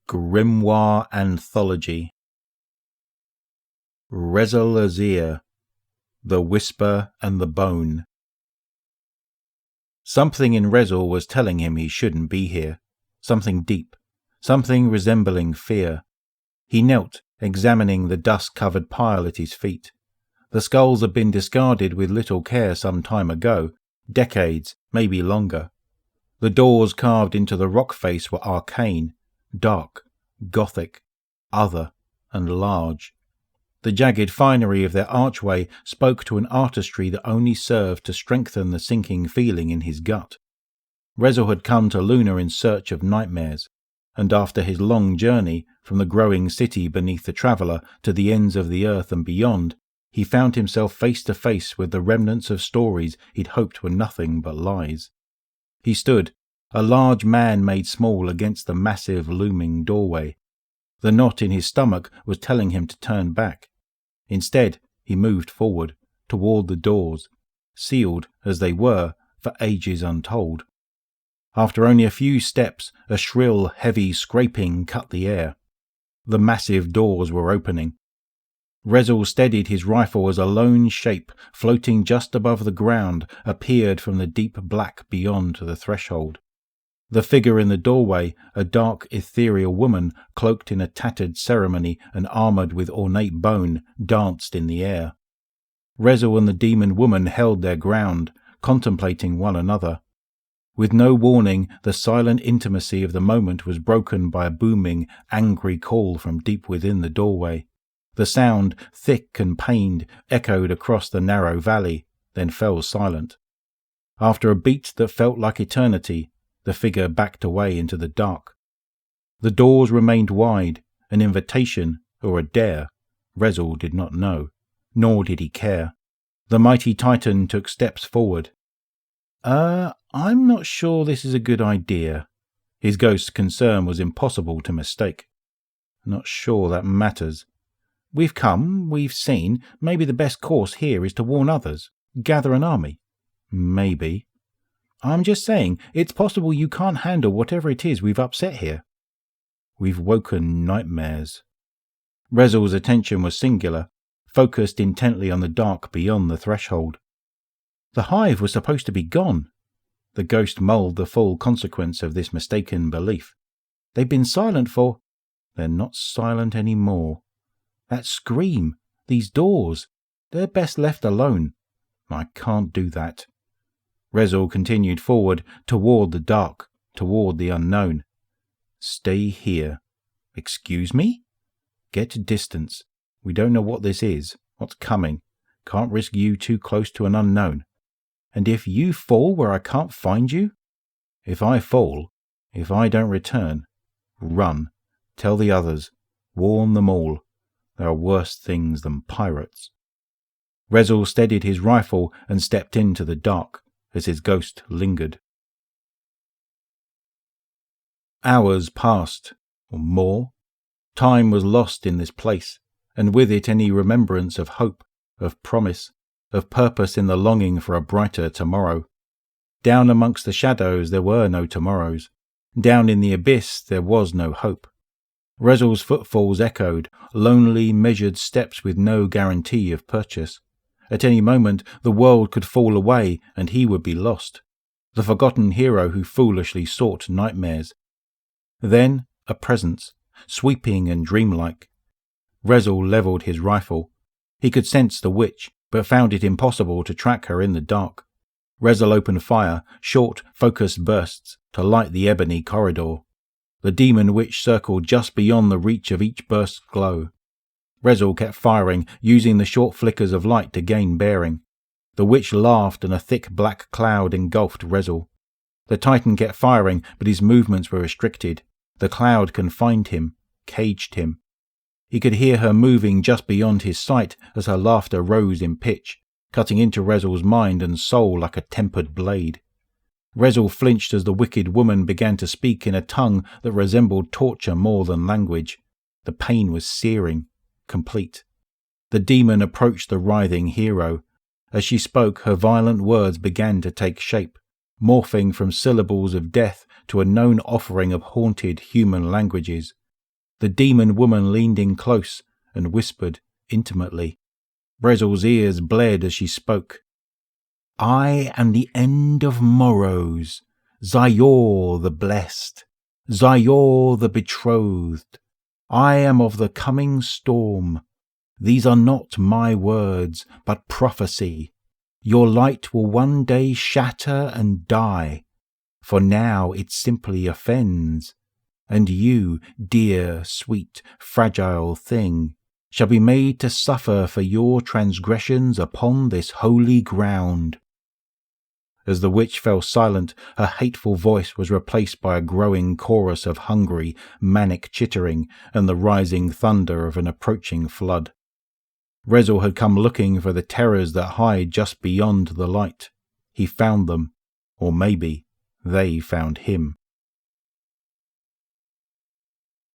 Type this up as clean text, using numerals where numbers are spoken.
Grimoire Anthology Rezyl Azzir, The Whisper and the Bone. Something in Rezyl was telling him he shouldn't be here. Something deep, something resembling fear. He knelt, examining the dust-covered pile at his feet. The skulls had been discarded with little care some time ago, decades, maybe longer. The doors carved into the rock face were arcane, dark, gothic, other, and large. The jagged finery of their archway spoke to an artistry that only served to strengthen the sinking feeling in his gut. Rezyl had come to Luna in search of nightmares, and after his long journey from the growing city beneath the Traveller to the ends of the earth and beyond, he found himself face to face with the remnants of stories he'd hoped were nothing but lies. He stood, a large man made small against the massive looming doorway. The knot in his stomach was telling him to turn back. Instead, he moved forward, toward the doors, sealed as they were for ages untold. After only a few steps, a shrill, heavy scraping cut the air. The massive doors were opening. Rezyl steadied his rifle as a lone shape, floating just above the ground, appeared from the deep black beyond the threshold. The figure in the doorway, a dark, ethereal woman, cloaked in a tattered ceremony and armoured with ornate bone, danced in the air. Rezyl and the demon woman held their ground, contemplating one another. With no warning, the silent intimacy of the moment was broken by a booming, angry call from deep within the doorway. The sound, thick and pained, echoed across the narrow valley, then fell silent. After a beat that felt like eternity, the figure backed away into the dark. The doors remained wide, an invitation or a dare. Rezyl did not know, nor did he care. The mighty titan took steps forward. I'm not sure this is a good idea. His ghost's concern was impossible to mistake. Not sure that matters. We've come, we've seen, maybe the best course here is to warn others, gather an army. Maybe. I'm just saying, it's possible you can't handle whatever it is we've upset here. We've woken nightmares. Rezyl's attention was singular, focused intently on the dark beyond the threshold. The hive was supposed to be gone. The ghost mulled the full consequence of this mistaken belief. They've been silent for... They're not silent any more. That scream, these doors, they're best left alone. I can't do that. Rezyl continued forward, toward the dark, toward the unknown. Stay here. Excuse me? Get distance. We don't know what this is, what's coming. Can't risk you too close to an unknown. And if you fall where I can't find you? If I fall, if I don't return, run. Tell the others. Warn them all. There are worse things than pirates. Rezyl steadied his rifle and stepped into the dark as his ghost lingered. Hours passed, or more. Time was lost in this place, and with it any remembrance of hope, of promise, of purpose in the longing for a brighter tomorrow. Down amongst the shadows there were no tomorrows. Down in the abyss there was no hope. Rezyl's footfalls echoed, lonely, measured steps with no guarantee of purchase. At any moment the world could fall away and he would be lost. The forgotten hero who foolishly sought nightmares. Then a presence, sweeping and dreamlike. Rezyl levelled his rifle. He could sense the witch, but found it impossible to track her in the dark. Rezyl opened fire, short, focused bursts, to light the ebony corridor. The demon witch circled just beyond the reach of each burst's glow. Rezyl kept firing, using the short flickers of light to gain bearing. The witch laughed and a thick black cloud engulfed Rezyl. The titan kept firing, but his movements were restricted. The cloud confined him, caged him. He could hear her moving just beyond his sight as her laughter rose in pitch, cutting into Rezyl's mind and soul like a tempered blade. Rezyl flinched as the wicked woman began to speak in a tongue that resembled torture more than language. The pain was searing, complete. The demon approached the writhing hero. As she spoke, her violent words began to take shape, morphing from syllables of death to a known offering of haunted human languages. The demon woman leaned in close and whispered intimately. Rezyl's ears bled as she spoke. I am the end of morrows, Zayor the blessed, Zayor the betrothed. I am of the coming storm. These are not my words, but prophecy. Your light will one day shatter and die, for now it simply offends. And you, dear, sweet, fragile thing, shall be made to suffer for your transgressions upon this holy ground. As the witch fell silent, her hateful voice was replaced by a growing chorus of hungry, manic chittering and the rising thunder of an approaching flood. Rezyl had come looking for the terrors that hide just beyond the light. He found them, or maybe they found him.